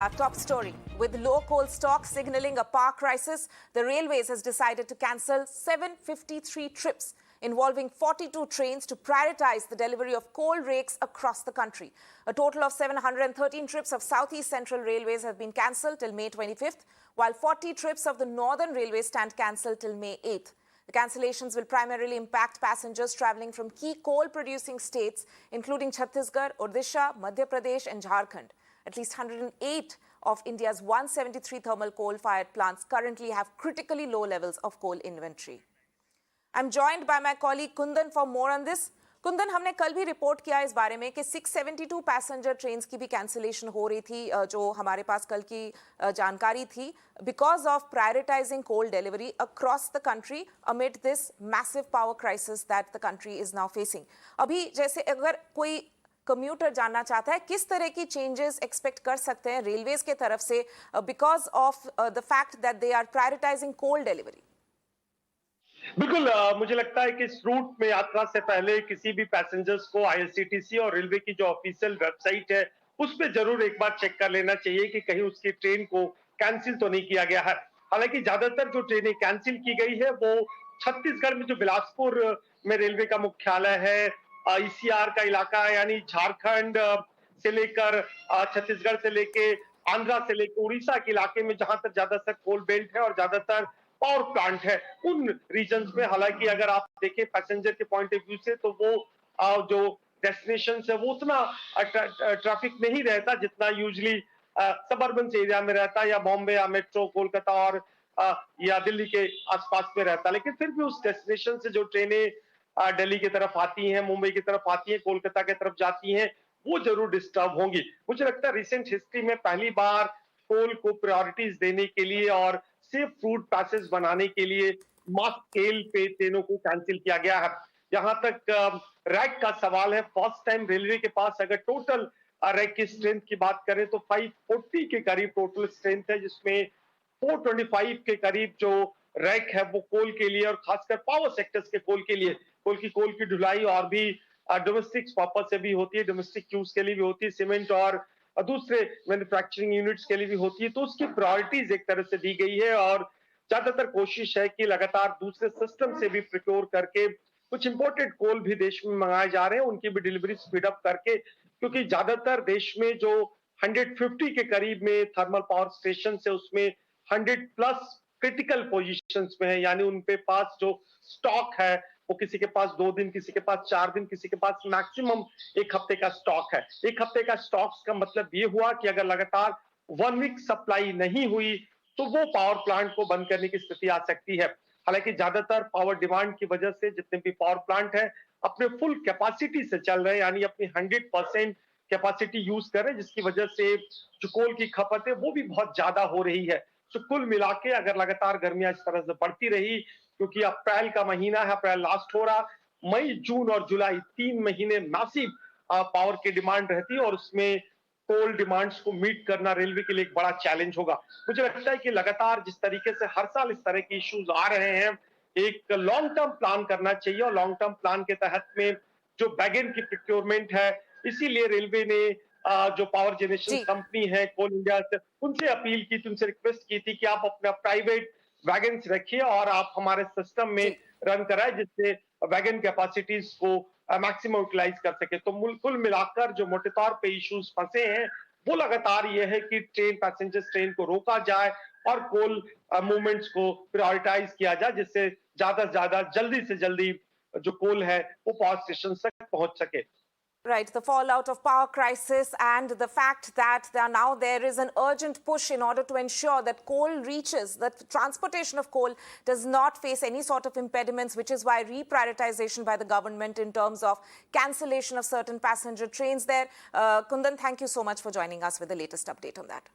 Our top story. With low coal stock signaling a power crisis, the Railways has decided to cancel 753 trips involving 42 trains to prioritize the delivery of coal rakes across the country. A total of 713 trips of Southeast Central Railways have been cancelled till May 25th, while 40 trips of the Northern Railways stand cancelled till May 8th. The cancellations will primarily impact passengers travelling from key coal-producing states, including Chhattisgarh, Odisha, Madhya Pradesh and Jharkhand. At least 108 of India's 173 thermal coal-fired plants currently have critically low levels of coal inventory. I'm joined by my colleague Kundan for more on this. Kundan, हमने कल भी report किया इस बारे में कि 672 passenger trains की भी कैंसिलेशन हो रही थी, जो हमारे पास कल की जानकारी थी, because of prioritising coal delivery across the country amid this massive power crisis that the country is now facing. अभी जैसे अगर कोई कम्यूटर जानना चाहता है, किस तरह की चेंजेस एक्सपेक्ट कर सकते हैं रेलवेज के तरफ से because of the fact that they are prioritising coal delivery? बिल्कुल, मुझे लगता है कि इस रूट में यात्रा से पहले किसी भी पैसेंजर्स को आईआरसीटीसी और रेलवे की जो ऑफिशियल वेबसाइट है उस पे जरूर एक बार चेक कर लेना चाहिए कि कहीं उसकी ट्रेन को कैंसिल तो नहीं किया गया है. हालांकि ज्यादातर जो ट्रेनें कैंसिल की गई है वो छत्तीसगढ़ में जो बिलासपुर में रेलवे का मुख्यालय है, ईसीआर का इलाका है, यानी झारखंड से लेकर छत्तीसगढ़ से लेके आंध्रा से लेकर उड़ीसा के इलाके में जहां तक ज्यादातर कोल बेल्ट है और ज्यादातर पावर प्लांट है, उन रीजन्स में हालांकि अगर आप देखें पैसेंजर के पॉइंट ऑफ व्यू से तो वो जो डेस्टिनेशन है वो उतना ट्रैफिक नहीं रहता जितना यूजुअली सबर्बन एरिया में रहता है, या बॉम्बे या मेट्रो कोलकाता और या दिल्ली के आसपास में रहता है. लेकिन फिर भी उस डेस्टिनेशन से जो ट्रेनें दिल्ली की तरफ आती हैं, मुंबई की तरफ आती हैं, कोलकाता की तरफ जाती हैं, वो जरूर डिस्टर्ब होंगी. मुझे लगता है रिसेंट हिस्ट्री में पहली बार कोल को प्रायोरिटीज देने के लिए और सेफ रूट पैसेज बनाने के लिए मास स्केल पे ट्रेनों को कैंसिल किया गया है. यहां तक रैक का सवाल है, फर्स्ट टाइम रेलवे के पास अगर टोटल रैक की स्ट्रेंथ की बात करें तो 540 के करीब टोटल स्ट्रेंथ है, जिसमें 425 के करीब जो रैक है वो कोल के लिए और खासकर पावर सेक्टर्स के कोल के लिए, कोल की ढुलाई और भी डोमेस्टिक पर्पज से भी होती है, डोमेस्टिक यूज के लिए भी होती है, सीमेंट और दूसरे मैन्युफैक्चरिंग यूनिट्स के लिए भी होती है. तो उसकी प्रायोरिटीज एक तरह से दी गई है और ज्यादातर कोशिश है कि लगातार दूसरे सिस्टम से भी प्रिक्योर करके कुछ इंपोर्टेड कोल भी देश में मंगाए जा रहे हैं, उनकी भी डिलीवरी स्पीड अप करके, क्योंकि ज्यादातर देश में जो 150 के करीब में थर्मल पावर स्टेशन है उसमें 100 प्लस क्रिटिकल पोजीशंस में है, यानी उनके पास जो स्टॉक है वो किसी के पास 2 दिन, किसी के पास 4 दिन, किसी के पास मैक्सिमम 1 हफ्ते का स्टॉक है. 1 हफ्ते का स्टॉक का मतलब ये हुआ कि अगर लगातार 1 वीक सप्लाई नहीं हुई तो वो पावर प्लांट को बंद करने की स्थिति आ सकती है. हालांकि ज्यादातर पावर डिमांड की वजह से जितने भी पावर प्लांट है अपने फुल कैपेसिटी से चल रहे हैं, यानी अपनी 100% कैपेसिटी यूज कर रहे हैं, जिसकी वजह से जो कोल की खपत है वो भी बहुत ज्यादा हो रही है. तो कुल मिला के अगर लगातार गर्मियां इस तरह से बढ़ती रही, क्योंकि अप्रैल का महीना है, अप्रैल लास्ट हो रहा, मई, जून और जुलाई 3 महीने मैसिव पावर की डिमांड रहती है और उसमें कोल डिमांड्स को मीट करना रेलवे के लिए एक बड़ा चैलेंज होगा. मुझे लगता है कि लगातार जिस तरीके से हर साल इस तरह के इश्यूज आ रहे हैं, एक लॉन्ग टर्म प्लान करना चाहिए और लॉन्ग टर्म प्लान के तहत में जो वैगन की प्रोक्योरमेंट है, इसीलिए रेलवे ने जो पावर जनरेशन कंपनी है कोल इंडिया से, उनसे अपील की थी, उनसे रिक्वेस्ट की थी कि आप अपना प्राइवेट वैगन्स रखिए और आप हमारे सिस्टम में रन कराए, जिससे वैगन कैपेसिटीज को मैक्सिमम यूटिलाइज कर सके. तो कुल मिलाकर जो मोटे तौर पे इश्यूज फंसे हैं वो लगातार ये है कि पैसेंजर्स ट्रेन को रोका जाए और कोल मूवमेंट्स को प्रायोरिटाइज किया जाए, जिससे ज्यादा से ज्यादा जल्दी से जल्दी जो कोल है वो पावर स्टेशन तक पहुंच सके. Right, the fallout of power crisis and the fact that there is an urgent push in order to ensure that coal reaches, that transportation of coal does not face any sort of impediments, which is why reprioritization by the government in terms of cancellation of certain passenger trains there. Kundan, thank you so much for joining us with the latest update on that.